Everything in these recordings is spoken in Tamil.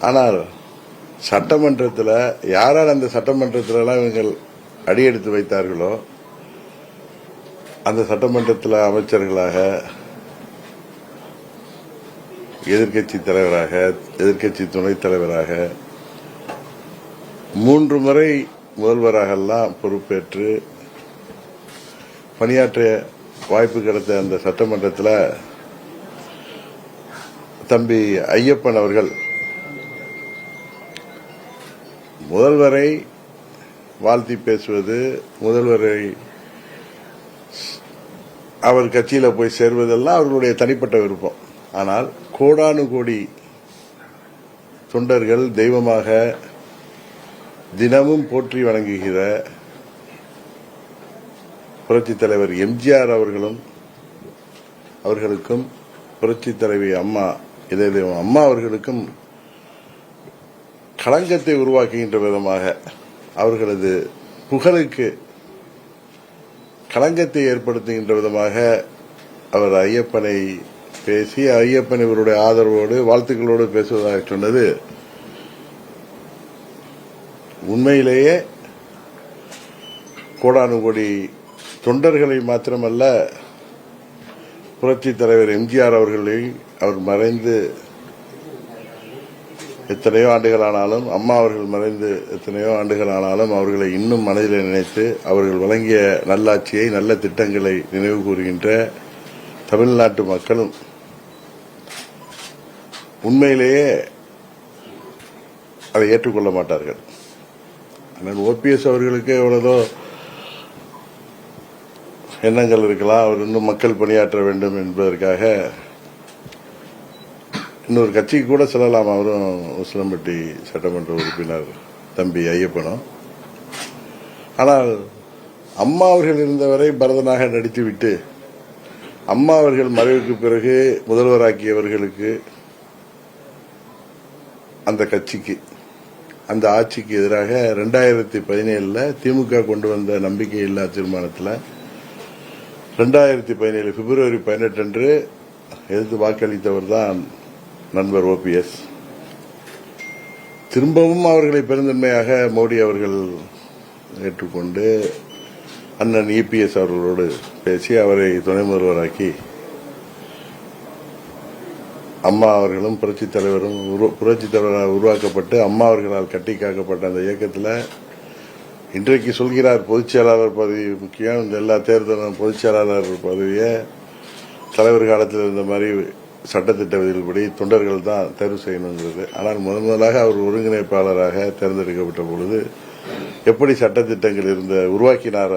ஆனால் சட்டமன்றத்தில் யாரால் அந்த சட்டமன்றத்திலலாம் இவங்கள் அடியெடுத்து வைத்தார்களோ அந்த சட்டமன்றத்தில் அமைச்சர்களாக, எதிர்க்கட்சி தலைவராக, எதிர்க்கட்சி துணைத் தலைவராக 3 முறை முதல்வராகலாம் பொறுப்பேற்று பணியாற்ற வாய்ப்பு கிடைத்த அந்த சட்டமன்றத்தில் தம்பி ஐயப்பன் அவர்கள் முதல்வரை வாழ்த்தி பேசுவது, முதல்வரை அவர் கட்சியில் போய் சேர்வதெல்லாம் அவர்களுடைய தனிப்பட்ட விருப்பம். ஆனால் கோடானு கோடி தொண்டர்கள் தெய்வமாக தினமும் போற்றி வணங்குகிற புரட்சித் தலைவர் எம்ஜிஆர் அவர்களுக்கும் புரட்சித் தலைவி அம்மா இதயம் அம்மா அவர்களுக்கும் களங்கத்தை உருவாக்குகின்ற விதமாக, அவர்களது புகழுக்கு களங்கத்தை ஏற்படுத்துகின்ற விதமாக அவர் ஐயப்பனை பேசி, ஐயப்பன் இவருடைய ஆதரவோடு வாழ்த்துக்களோடு பேசுவதாக சொன்னது உண்மையிலேயே கோடானு கோடி தொண்டர்களை மாத்திரமல்ல, புரட்சித் தலைவர் எம்ஜிஆர் அவர்களை அவர் மறைந்து எத்தனையோ ஆண்டுகளானாலும், அம்மா அவர்கள் மறைந்து எத்தனையோ ஆண்டுகளானாலும் அவர்களை இன்னும் மனதில் நினைத்து அவர்கள் வழங்கிய நல்லாட்சியை, நல்ல திட்டங்களை நினைவு கூறுகின்ற தமிழ்நாட்டு மக்களும் உண்மையிலேயே அதை ஏற்றுக்கொள்ள மாட்டார்கள். ஆனால் ஓபிஎஸ் அவர்களுக்கு எவ்வளவோ எண்ணங்கள் இருக்கலாம், அவர் இன்னும் மக்கள் பணியாற்ற வேண்டும் என்பதற்காக இன்னொரு கட்சிக்கு கூட செல்லலாம். அவரும் உசிலம்பட்டி சட்டமன்ற உறுப்பினர் தம்பி ஐயப்பனும். ஆனால் அம்மா அவர்கள் இருந்தவரை பரதனாக நடித்துவிட்டு அம்மா அவர்கள் மறைவுக்கு பிறகு முதல்வராக்கியவர்களுக்கு, அந்த கட்சிக்கு, அந்த ஆட்சிக்கு எதிராக 2017 திமுக கொண்டு வந்த நம்பிக்கையில்லா தீர்மானத்தில் 2017 பிப்ரவரி 18 அன்று எதிர்த்து வாக்களித்தவர் தான் நண்பர் ஓபிஎஸ். திரும்பவும் அவர்களை பெருந்தன்மையாக மோடி அவர்கள் ஏற்றுக்கொண்டு அண்ணன் இபிஎஸ் அவர்களோடு பேசி அவரை துணை முதல்வராக்கி, அம்மா அவர்களும் புரட்சித் தலைவராக உருவாக்கப்பட்டு அம்மா அவர்களால் கட்டி காக்கப்பட்ட அந்த இயக்கத்தில் இன்றைக்கு சொல்கிறார் பொதுச் செயலாளர் பதவி முக்கியம், இந்த எல்லா தேர்தலும் பொதுச் செயலாளர் பதவியை தலைவர் காலத்தில் இருந்த மாதிரி சட்டத்திட்ட விதிப்படி தொண்டர்கள் தான் தேர்வு செய்யணுங்கிறது. ஆனால் முதலாக அவர் ஒருங்கிணைப்பாளராக தேர்ந்தெடுக்கப்பட்ட பொழுது எப்படி சட்டத்திட்டங்கள் உருவாக்கினார்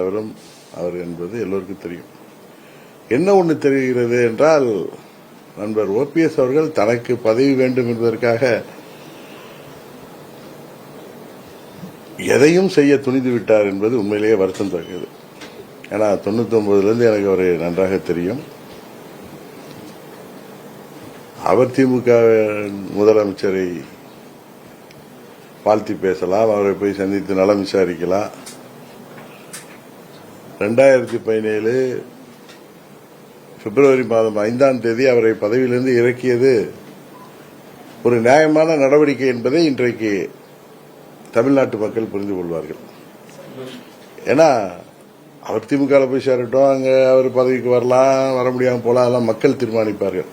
அவர் என்பது எல்லோருக்கும் தெரியும். என்ன ஒன்று தெரிகிறது என்றால், நண்பர் ஓபிஎஸ் அவர்கள் தனக்கு பதவி வேண்டும் என்பதற்காக எதையும் செய்ய துணிந்து விட்டார் என்பது உண்மையிலேயே வருத்தம் தருகிறது. ஏன்னா 99 எனக்கு அவரை நன்றாக தெரியும். அவர் திமுக முதலமைச்சரை வாழ்த்தி பேசலாம், அவரை போய் சந்தித்து நலம் விசாரிக்கலாம். 2017 பிப்ரவரி மாதம் 5ஆம் தேதி அவரை பதவியிலிருந்து இறக்கியது ஒரு நியாயமான நடவடிக்கை என்பதை இன்றைக்கு தமிழ்நாட்டு மக்கள் புரிந்து கொள்வார்கள். ஏன்னா அவர் திமுக போய் சேரட்டும், அங்க அவர் பதவிக்கு வரலாம், வர முடியாமல் போலாம், அதெல்லாம் மக்கள் தீர்மானிப்பார்கள்.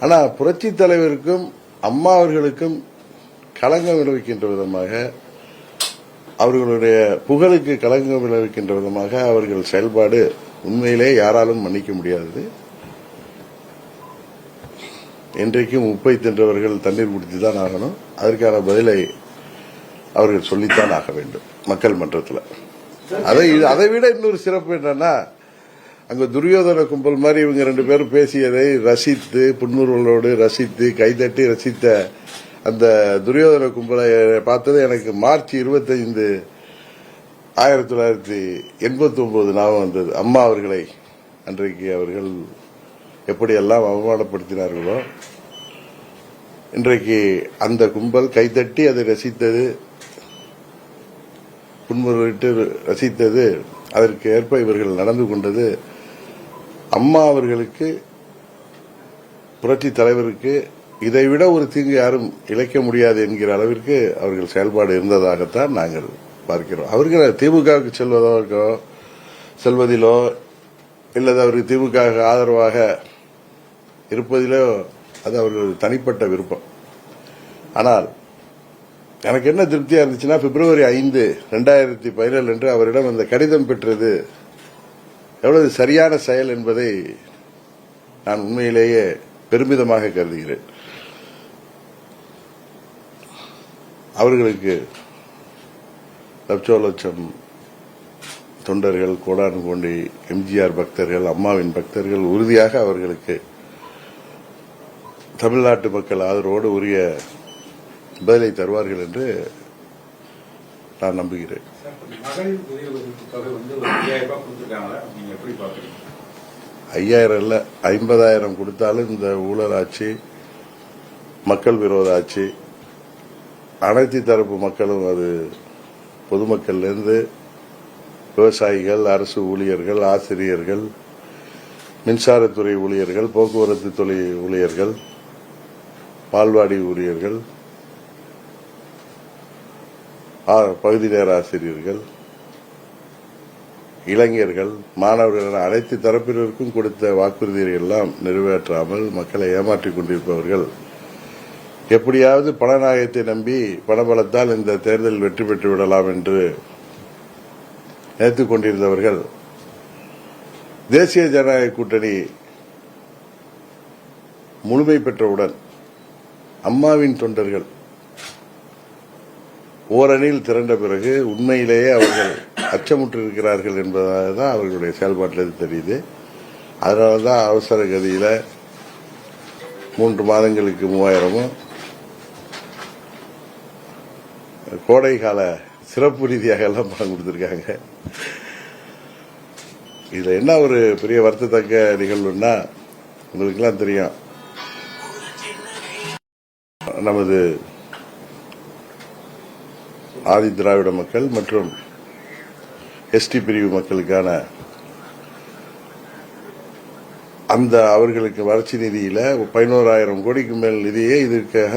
ஆனா புரட்சி தலைவருக்கும் அம்மா அவர்களுக்கும் களங்கம் விளைவிக்கின்ற விதமாக, அவர்களுடைய புகழுக்கு களங்கம் விளைவிக்கின்ற விதமாக அவர்கள் செயல்பாடு உண்மையிலே யாராலும் மன்னிக்க முடியாதது. இன்றைக்கும் உப்பை தின்றவர்கள் தண்ணீர் குடித்துதான் ஆகணும். அதற்கான பதிலை அவர்கள் சொல்லித்தான் ஆக வேண்டும் மக்கள் மன்றத்தில். அதை விட இன்னொரு சிறப்பு என்னன்னா, அங்க துரியோதன கும்பல் மாதிரி இவங்க 2 பேரும் பேசியதை ரசித்து, புன்முறுவலோடு ரசித்து, கைதட்டி ரசித்த அந்த துரியோதன கும்பலை பார்த்தது எனக்கு மார்ச் 25 1989 ஞாபகம் வந்தது. அம்மா அவர்களை அன்றைக்கு அவர்கள் எப்படியெல்லாம் அவமானப்படுத்தினார்களோ, இன்றைக்கு அந்த கும்பல் கைதட்டி அதை ரசித்தது, புன்முறுவிட்டு ரசித்தது, அதற்கு ஏற்ப இவர்கள் நடந்து கொண்டது அம்மா அவர்களுக்கு, புரட்சி தலைவருக்கு இதைவிட ஒரு தீங்கு யாரும் இழைக்க முடியாது என்கிற அளவிற்கு அவர்கள் செயல்பாடு இருந்ததாகத்தான் நாங்கள் பார்க்கிறோம். அவர்கள் திமுகவுக்கு செல்வதிலோ இல்லது அவருக்கு திமுக ஆதரவாக இருப்பதிலோ அது அவர்கள் தனிப்பட்ட விருப்பம். ஆனால் எனக்கு என்ன திருப்தியா இருந்துச்சுன்னா, பிப்ரவரி 5, 2017 அன்று அவரிடம் அந்த கடிதம் பெற்றது எவ்வளவு சரியான செயல் என்பதை நான் உண்மையிலேயே பெருமிதமாக கருதுகிறேன். அவர்களுக்கு லட்சம் தொண்டர்கள், கோடானு கோடி எம்ஜிஆர் பக்தர்கள், அம்மாவின் பக்தர்கள் உறுதியாக அவர்களுக்கு தமிழ்நாட்டு மக்கள் ஆதரவோடு உரிய பதிலை தருவார்கள் என்று நான் நம்புகிறேன். 5000 இல்ல 50,000 கொடுத்தாலும் இந்த ஊழல் ஆட்சி, மக்கள் விரோத ஆட்சி, அனைத்து தரப்பு மக்களும், அது பொதுமக்கள்லேருந்து விவசாயிகள், அரசு ஊழியர்கள், ஆசிரியர்கள், மின்சாரத்துறை ஊழியர்கள், போக்குவரத்து துறை ஊழியர்கள், பால்வாடி ஊழியர்கள், பகுதி நேர ஆசிரியர்கள், இளைஞர்கள், மாணவர்கள் என அனைத்து தரப்பினருக்கும் கொடுத்த வாக்குறுதிகளை எல்லாம் நிறைவேற்றாமல் மக்களை ஏமாற்றிக் கொண்டிருப்பவர்கள், எப்படியாவது பணநாயகத்தை நம்பி பணபலத்தால் இந்த தேர்தலில் வெற்றி பெற்று விடலாம் என்று நினைத்துக் கொண்டிருந்தவர்கள், தேசிய ஜனநாயக கூட்டணி முழுமை பெற்றவுடன் அம்மாவின் தொண்டர்கள் ஓரணியில் திரண்ட பிறகு உண்மையிலேயே அவர்கள் அச்சமுற்றிருக்கிறார்கள் என்பதான் அவர்களுடைய செயல்பாட்டில் தெரியுது. அதனாலதான் அவசர கதியில 3 மாதங்களுக்கு 3000 கோடை கால சிறப்பு ரீதியாக எல்லாம் பணம் கொடுத்திருக்காங்க. இதுல என்ன ஒரு பெரிய வருத்தத்தக்க நிகழ்வுன்னா, உங்களுக்கெல்லாம் தெரியும், நமது ஆதி திராவிட மக்கள் மற்றும் எஸ்டி பிரிவு மக்களுக்கான அந்த அவர்களுக்கு வளர்ச்சி நிதியில 11,000 கோடிக்கு மேல் நிதியை இதற்காக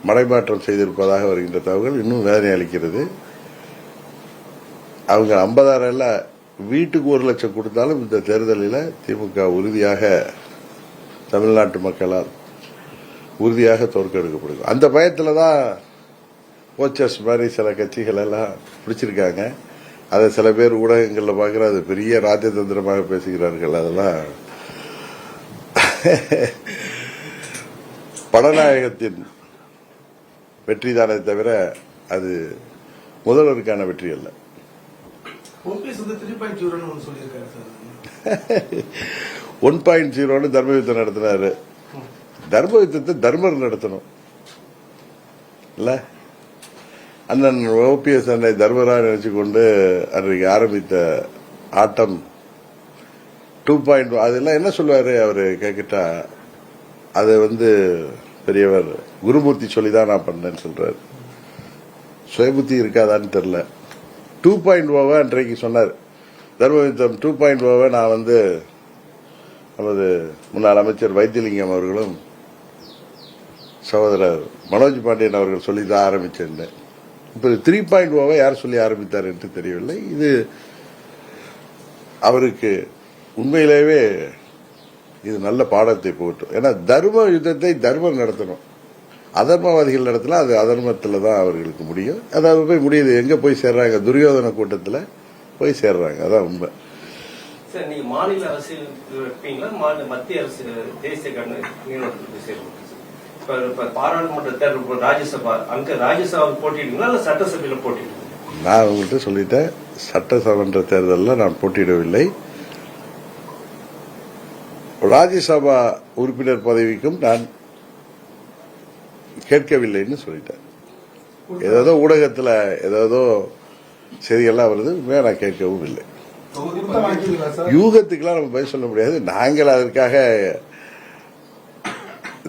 மடைமாற்றம் செய்திருப்பதாக வருகின்ற தகவல்கள் இன்னும் வேதனை அளிக்கிறது. அவங்க 50,000 வீட்டுக்கு 1 லட்சம் கொடுத்தாலும் இந்த தேர்தலில் திமுக உறுதியாக தமிழ்நாட்டு மக்களால் உறுதியாக தோற்கடிக்கப்படும். அந்த பயத்தில் தான் போச்சர்ஸ் மாதிரி சில கட்சிகள் எல்லாம் பிடிச்சிருக்காங்க. அதை சில பேர் ஊடகங்களில் பார்க்கிற அது பெரிய ராஜதந்திரமாக பேசுகிறார்கள். அதெல்லாம் பணநாயகத்தின் வெற்றி தானே தவிர அது முதல்வருக்கான வெற்றி அல்ல. 1.0 தர்ம யுத்தம் நடத்தினாரு. தர்ம யுத்தத்தை தர்மர் நடத்தணும் இல்ல? அண்ணன் OPS அன்னை தர்மராக நினைச்சு கொண்டு அன்றைக்கு ஆரம்பித்த ஆட்டம் 2.0 அதெல்லாம் என்ன சொல்லுவாரு அவரு கேக்கிட்டா, அது பெரியவர் குருமூர்த்தி சொல்லிதான் நான் பண்ணேன்னு சொல்றாரு. சுயபுத்தி இருக்காதான்னு தெரியல. 2.0 அன்றைக்கு சொன்னார். தர்ம யுத்தம் 2.0 நான் நமது முன்னாள் அமைச்சர் வைத்தியலிங்கம் அவர்களும் சகோதரர் மனோஜ் பாண்டியன் அவர்கள் சொல்லிதான் ஆரம்பிச்சேன். இப்ப 3.0 யார் சொல்லி ஆரம்பித்தார் என்று தெரியவில்லை. இது அவருக்கு உண்மையிலேயே இது நல்ல பாடத்தை போகட்டும். ஏன்னா தர்ம யுத்தத்தை தர்மம் நடத்தணும், அதர்மவாதிகள் நடத்தலாம். அது அதர்மத்தில் தான் அவர்களுக்கு முடியும். அதாவது போய் முடியுது, எங்க போய் சேர்றாங்க? துரியோதன கூட்டத்தில் போய் சேர்றாங்க. அதான் உண்மை. சார், நீங்க மாநில அரசியல் இருப்பீங்களா, மத்திய அரசு தேசிய பாராளுமன்ற தேர்தல் ராஜ்யசபா அங்க ராஜ்யசபா போட்டிடுங்களா இல்ல சட்டசபையில போட்டிடுங்க? நான் உங்கள்கிட்ட சொல்லிட்டேன், சட்டசபை தேர்தலில் நான் போட்டியிடவில்லை. ராஜ்யசபா உறுப்பினர் பதவிக்கும் நான் கேட்கவில்லைன்னு சொல்லிட்டேன். ஏதோ ஊடகத்தில் ஏதோ செய்திகள்லாம் வருது, நான் கேட்கவும் இல்லை. யூகத்துக்கெல்லாம் நம்ம பதில் சொல்ல முடியாது. நாங்கள் அதற்காக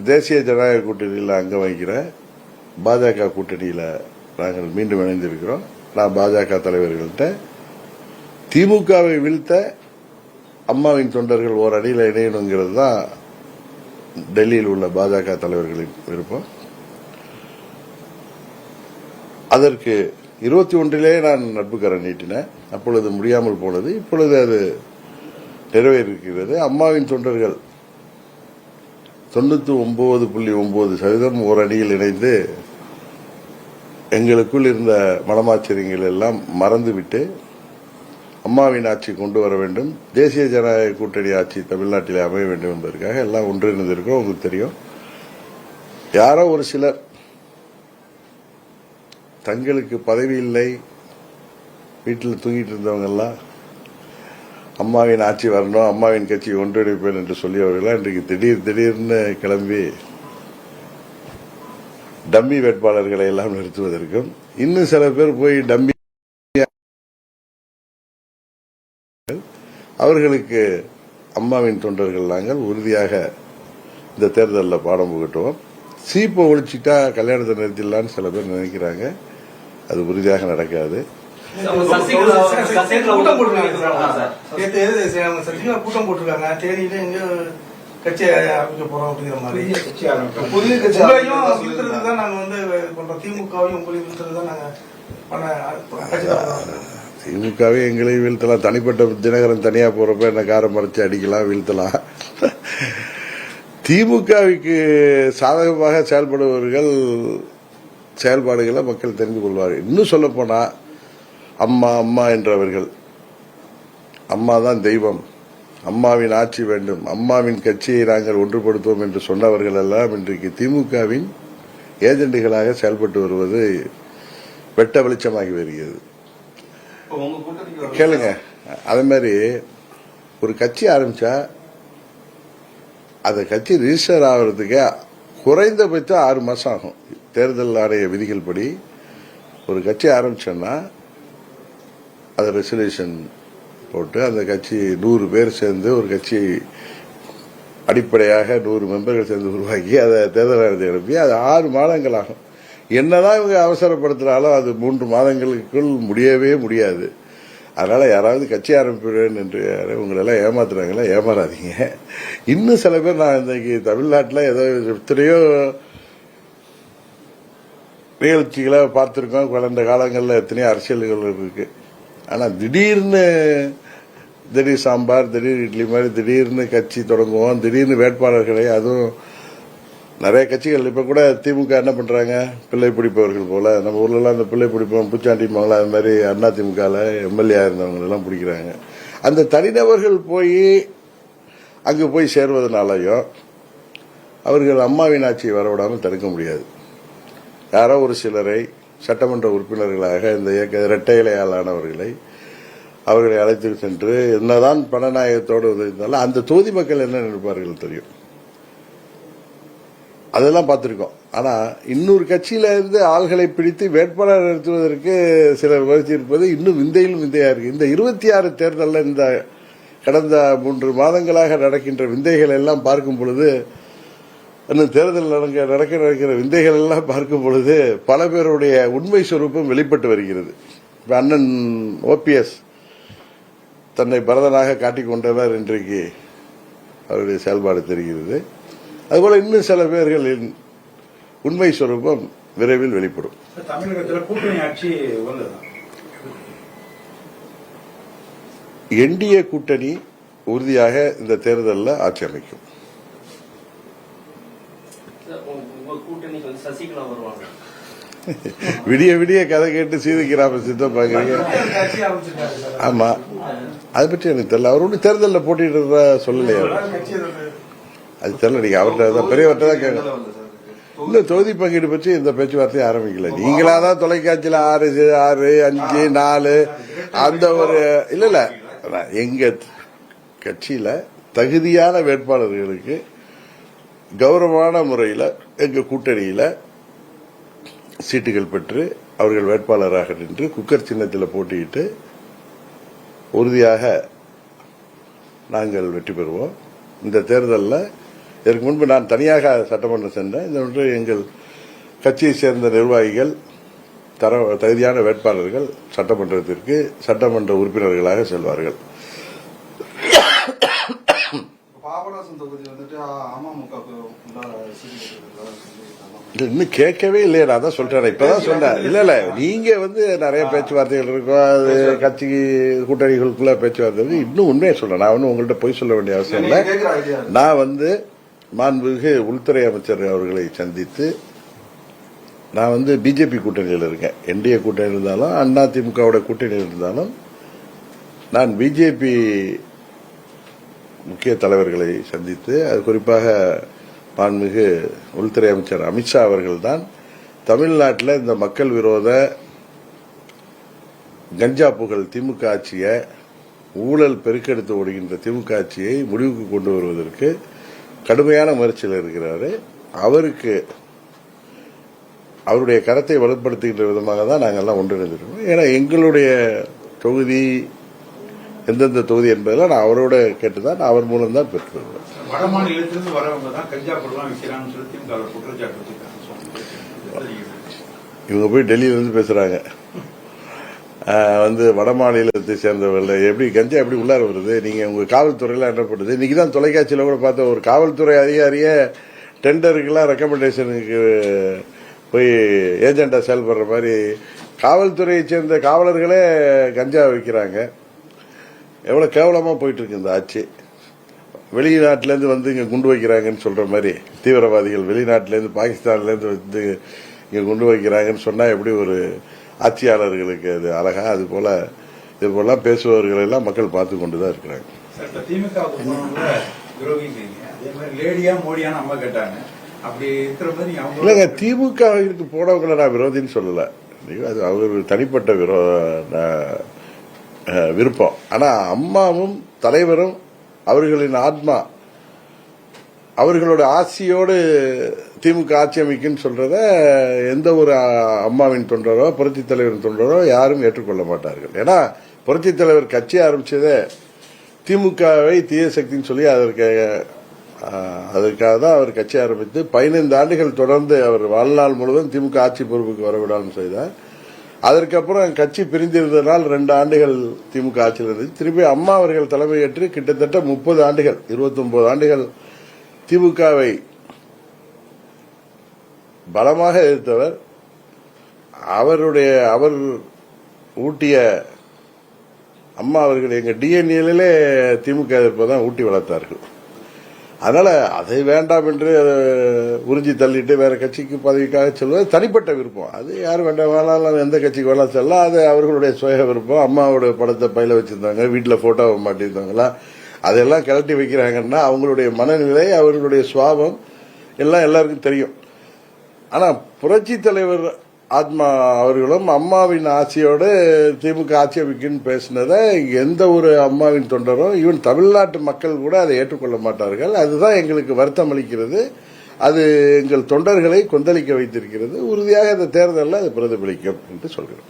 தேசிய ஜனநாயக கூட்டணியில் அங்கம் வகிக்கிற பாஜக கூட்டணியில் நாங்கள் மீண்டும் இணைந்திருக்கிறோம். நான் பாஜக தலைவர்கள்ட்ட திமுகவை வீழ்த்த அம்மாவின் தொண்டர்கள் ஓர் அடியில் இணையணுங்கிறது தான் டெல்லியில் உள்ள பாஜக தலைவர்களின் விருப்பம். அதற்கு 21 நான் நட்புக்கரம் நீட்டினேன். அப்பொழுது முடியாமல் போனது. இப்பொழுது அது நிறைவேறியிருக்கிறது. அம்மாவின் தொண்டர்கள் 99.9% ஒரு அணியில் இணைந்து எங்களுக்குள் இருந்த மனமாச்சரியங்கள் எல்லாம் மறந்துவிட்டு அம்மாவின் ஆட்சி கொண்டு வர வேண்டும், தேசிய ஜனநாயக கூட்டணி ஆட்சி தமிழ்நாட்டில் அமைய வேண்டும் என்பதற்காக எல்லாம் ஒன்றிணைந்திருக்கோம். உங்களுக்கு தெரியும், யாரோ ஒரு சிலர் தங்களுக்கு பதவி இல்லை, வீட்டில் தூங்கிட்டு இருந்தவங்க எல்லாம் அம்மாவின் ஆட்சி வரணும், அம்மாவின் கட்சியை ஒன்றிணைப்பேன் என்று சொல்லியவர்களாம் இன்றைக்கு திடீர்னு கிளம்பி டம்மி வேட்பாளர்களை எல்லாம் நிறுத்துவதற்கும், இன்னும் சில பேர் போய் டம்மி அவர்களுக்கு அம்மாவின் தொண்டர்கள் நாங்கள் உறுதியாக இந்த தேர்தலில் பாடம் புகட்டுவோம். சீப்பை ஒழிச்சிட்டா கல்யாணத்தை நிறுத்திடலான்னு சில பேர் நினைக்கிறாங்க. அது உறுதியாக நடக்காது. கூட்டம் போட்டிருக்காங்க, தேனியில எங்க கட்சி ஆரம்பிக்க போறோம் அப்படிங்கிற மாதிரி புதிய கட்சி தான் நாங்க வந்து பண்றோம். திமுகவையும் உங்களையும் வீழ்த்துறது தான் நாங்க திமுகவே எங்களை வீழ்த்தலாம். தனிப்பட்ட தினகரன் தனியா போறப்ப என்ன காரம் மறைச்சு அடிக்கலாம், வீழ்த்தலாம். திமுகவுக்கு சாதகமாக செயல்படுபவர்கள் செயல்பாடுகளை மக்கள் தெரிந்து கொள்வார்கள். இன்னும் சொல்ல போனா அம்மா என்றவர்கள், அம்மா தான் தெய்வம், அம்மாவின் ஆட்சி வேண்டும், அம்மாவின் கட்சியை நாங்கள் ஒன்றுபடுத்துவோம் என்று சொன்னவர்கள் எல்லாம் இன்றைக்கு திமுகவின் ஏஜெண்டுகளாக செயல்பட்டு வருவது வெட்ட வெளிச்சமாகி வருகிறது. கேளுங்க, அதே மாதிரி ஒரு கட்சி ஆரம்பிச்சா அந்த கட்சி ரிஜிஸ்டர் ஆகிறதுக்கு குறைந்தபட்சம் 6 மாசம் ஆகும். தேர்தல் ஆணைய விதிகள் படி ஒரு கட்சி ஆரம்பிச்சோன்னா அது ரெசல்யூஷன் போட்டு அந்த கட்சி 100 பேர் சேர்ந்து ஒரு கட்சி அடிப்படையாக 100 மெம்பர்கள் சேர்ந்து உருவாக்கி அதை தேர்தல் ஆணையத்தை எழுப்பி அது 6 மாதங்கள் ஆகும். என்னதான் இவங்க அவசரப்படுத்தினாலும் அது 3 மாதங்களுக்குள் முடியவே முடியாது. அதனால யாராவது கட்சி ஆரம்பிப்பேன் என்று உங்களெல்லாம் ஏமாத்துறாங்களா, ஏமாறாதீங்க. இன்னும் சில பேர் நான் இன்னைக்கு தமிழ்நாட்டில் ஏதோ எத்தனையோ நிகழ்ச்சிகளை பார்த்திருக்கோம். கடந்த காலங்களில் எத்தனையோ அரசியல்கள் இருக்கு. ஆனா திடீர் சாம்பார், திடீர் இட்லி மாதிரி திடீர்னு கட்சி தொடங்குவோம், திடீர்னு வேட்பாளர்களை, அதுவும் நிறைய கட்சிகள் இப்ப கூட திமுக என்ன பண்றாங்க, பிள்ளை பிடிப்பவர்கள் போல. நம்ம ஊர்ல எல்லாம் அந்த பிள்ளை பிடிப்போம், பூச்சாண்டி மங்களா, அது மாதிரி அண்ணா திமுகல எம்எல்ஏ இருந்தவங்க எல்லாம் பிடிக்கிறாங்க. அந்த தனிநபர்கள் போய் அங்கு போய் சேர்வதனாலையும் அவர்கள் அம்மாவின் ஆட்சியை வரவிடாமல் தடுக்க முடியாது. யாரோ ஒரு சிலரை சட்டமன்ற உறுப்பினர்களாக இந்த இரட்டை இலையாளானவர்களை அவர்களை அழைத்து சென்று என்னதான் பணநாயகத்தோடு இருந்தாலும் அந்த தொகுதி மக்கள் என்ன நினைப்பார்கள் தெரியும். அதெல்லாம் பார்த்திருக்கோம். ஆனா இன்னொரு கட்சியில இருந்து ஆள்களை பிடித்து வேட்பாளர் நிறுத்துவதற்கு சிலர் முயற்சி இருப்பது இன்னும் விந்தையிலும் விந்தையா இருக்கு. இந்த 26 தேர்தலில் இந்த கடந்த 3 மாதங்களாக நடக்கின்ற விந்தைகள் எல்லாம் பார்க்கும் பொழுது, இன்னும் தேர்தல் நடக்கிற விந்தைகள் எல்லாம் பார்க்கும் பொழுது பல பேருடைய உண்மை சொரூபம் வெளிப்பட்டு வருகிறது. இப்ப அண்ணன் ஓபிஎஸ் தன்னை பரதனாக காட்டிக் கொண்டவர் இன்றைக்கு அவருடைய செயல்பாடு தெரிகிறது. அதுபோல இன்னும் சில பேர்களின் உண்மை சொரூபம் விரைவில் வெளிப்படும். தமிழகத்தில் கூட்டணி ஆட்சி என்டிஏ கூட்டணி உறுதியாக இந்த தேர்தலில் ஆட்சி அமைக்கும். சசிகலா வருவாங்க. விடிய விடிய கதை கேட்டு சீதைக்கிராம சித்தம் பாக்குறீங்க. ஆமா, அதை பற்றி எனக்கு தெரியல. அவர் ஒன்றும் தேர்தலில் போட்டிட்டு சொல்லலையா? அது தெரியல. நீங்க அவர்கிட்ட பெரியவர்கிட்ட தான் கேட்க. இன்னும் தொகுதி பங்கீடு பற்றி இந்த பேச்சுவார்த்தையை ஆரம்பிக்கல. நீங்களாதான் தொலைக்காட்சியில் 6, 5, 4 அந்த ஒரு இல்ல எங்க கட்சியில தகுதியான வேட்பாளர்களுக்கு கௌரவமான முறையில் எங்க கூட்டணியில சீட்டுகள் பெற்று அவர்கள் வேட்பாளராக நின்று குக்கர் சின்னத்தில் போட்டியிட்டு உறுதியாக நாங்கள் வெற்றி பெறுவோம். இந்த தேர்தலில் இதற்கு முன்பு நான் தனியாக சட்டமன்றம் சென்றேன். இந்த ஒன்று எங்கள் கட்சியை சேர்ந்த நிர்வாகிகள் தகுதியான வேட்பாளர்கள் சட்டமன்றத்திற்கு சட்டமன்ற உறுப்பினர்களாக செல்வார்கள். பாபநாசம் தொகுதி வந்துட்டு அமமுகவுக்கு இன்னும் கேட்கவே இல்லையா? நான் தான் சொல்றேன், இப்பதான் சொன்னேன். இல்ல நீங்க நிறைய பேச்சுவார்த்தைகள் இருக்கும், அது கட்சி கூட்டணிகளுக்குள்ள பேச்சுவார்த்தை. இன்னும் உண்மையை சொல்றேன், நான் உங்கள்கிட்ட போய் சொல்ல வேண்டிய அவசியம் இல்லை. நான் மாண்புமிகு உள்துறை அமைச்சர் அவர்களை சந்தித்து, நான் பிஜேபி கூட்டணியில் இருக்கேன், என்டிஏ கூட்டணியில் இருந்தாலும் அண்ணா திமுகவோட கூட்டணியில் இருந்தாலும் நான் பிஜேபி முக்கிய தலைவர்களை சந்தித்து, அது குறிப்பாக மாண்புமிகு உள்துறை அமைச்சர் அமித்ஷா அவர்கள் தான் தமிழ்நாட்டில் இந்த மக்கள் விரோத கஞ்சா புகழ் திமுக ஆட்சியை, ஊழல் பெருக்கெடுத்து ஓடுகின்ற திமுக ஆட்சியை முடிவுக்கு கொண்டு வருவதற்கு கடுமையான முயற்சியில் இருக்கிறாரு. அவருக்கு அவருடைய கரத்தை வலுப்படுத்துகின்ற விதமாக தான் நாங்கள் எல்லாம் ஒன்றிணைந்திருக்கோம். ஏன்னா எங்களுடைய தொகுதி எந்தெந்த தொகுதி என்பதில் நான் அவரோட கேட்டுதான், அவர் மூலம் தான் பெற்றுள்ளேன். வட மாநிலத்திலிருந்து வரவங்க தான் கஞ்சா பொருளாம் விற்கிறான்னு சொல்லி திமுக குற்றச்சாட்டு வச்சிருக்காங்க. இவங்க போய் டெல்லியிலிருந்து பேசுறாங்க, வட மாநிலத்தை சேர்ந்தவர்கள் எப்படி கஞ்சா எப்படி உள்ளார வருது, நீங்க உங்க காவல்துறையில என்ன பண்ணுது? இன்னைக்கு தான் தொலைக்காட்சியில கூட பார்த்த ஒரு காவல்துறை அதிகாரிய டெண்டருக்கெல்லாம் ரெக்கமெண்டேஷனுக்கு போய் ஏஜெண்டா செயல்படுற மாதிரி காவல்துறையை சேர்ந்த காவலர்களே கஞ்சா விற்கிறாங்க. எவ்வளவு கேவலமா போயிட்டு இருக்கு இந்த ஆட்சி. வெளிநாட்டிலேருந்து இங்க குண்டு வைக்கிறாங்கன்னு சொல்ற மாதிரி தீவிரவாதிகள் வெளிநாட்டிலேருந்து பாகிஸ்தான்லேருந்து இங்க குண்டு வைக்கிறாங்கன்னு சொன்னா எப்படி ஒரு ஆட்சியாளர்களுக்கு அது அழகா? அது போல இது போல பேசுபவர்கள் எல்லாம் மக்கள் பார்த்து கொண்டுதான் இருக்கிறாங்க. திமுக லேடியா மோடியான அம்மா கேட்டாங்க, அப்படி இருக்கிற மாதிரி இல்லைங்க, திமுகவிற்கு போனவங்களை நான் விரோதின்னு சொல்லல, அது அவர் தனிப்பட்ட விருப்பம். ஆனா அம்மாவும் தலைவரும் அவர்களின் ஆத்மா, அவர்களோட ஆட்சியோடு திமுக ஆட்சி அமைக்குன்னு சொல்றத எந்த ஒரு அம்மாவின் தொண்டரோ புரட்சி தலைவரின் தொண்டரோ யாரும் ஏற்றுக்கொள்ள மாட்டார்கள். ஏன்னா புரட்சி தலைவர் கட்சி ஆரம்பிச்சதே திமுகவை தீய சக்தின்னு சொல்லி அதற்காக தான் அவர் கட்சி ஆரம்பித்து 15 ஆண்டுகள் தொடர்ந்து அவர் வாழ்நாள் முழுவதும் திமுக ஆட்சி பொறுப்புக்கு வரவிடாமல் செய்தார். அதற்கப்புறம் கட்சி பிரிந்திருந்ததனால் 2 ஆண்டுகள் திமுக ஆட்சியில் இருந்துச்சு. திருப்பி அம்மா அவர்கள் தலைமையேற்று கிட்டத்தட்ட 30 ஆண்டுகள் 29 ஆண்டுகள் திமுகவை பலமாக எதிர்த்தவர். அவர் ஊட்டிய அம்மா அவர்கள் எங்க டிஎன்ஏலே திமுக எதிர்ப்பதான் ஊட்டி வளர்த்தார்கள். அதனால அதை வேண்டாம் என்று உறிஞ்சி தள்ளிட்டு வேற கட்சிக்கு பதவிக்காக செல்வது தனிப்பட்ட விருப்பம். அது யார் வேண்டாம் எந்த கட்சிக்கு வேணாலும் செல்லலாம், அது அவர்களுடைய சுய விருப்பம். அம்மாவோட படத்தை பையில வச்சிருந்தாங்க, வீட்டுல போட்டோவை மாட்டிருந்தாங்களா, அதெல்லாம் கழட்டி வைக்கிறாங்கன்னா அவங்களுடைய மனநிலை, அவர்களுடைய சுவாபம் எல்லாம் எல்லாருக்கும் தெரியும். ஆனா புரட்சி தலைவர் ஆத்மா அவர்களும் அம்மாவின் ஆட்சியோடு திமுக ஆட்சி அமைக்குன்னு பேசினதை எந்த ஒரு அம்மாவின் தொண்டரும் ஈவன் தமிழ்நாட்டு மக்கள் கூட அதை ஏற்றுக்கொள்ள மாட்டார்கள். அதுதான் எங்களுக்கு வருத்தம் அளிக்கிறது. அது எங்கள் தொண்டர்களை கொந்தளிக்க வைத்திருக்கிறது. உறுதியாக இந்த தேர்தலில் அது பிரதிபலிக்கும் என்று சொல்கிறோம்.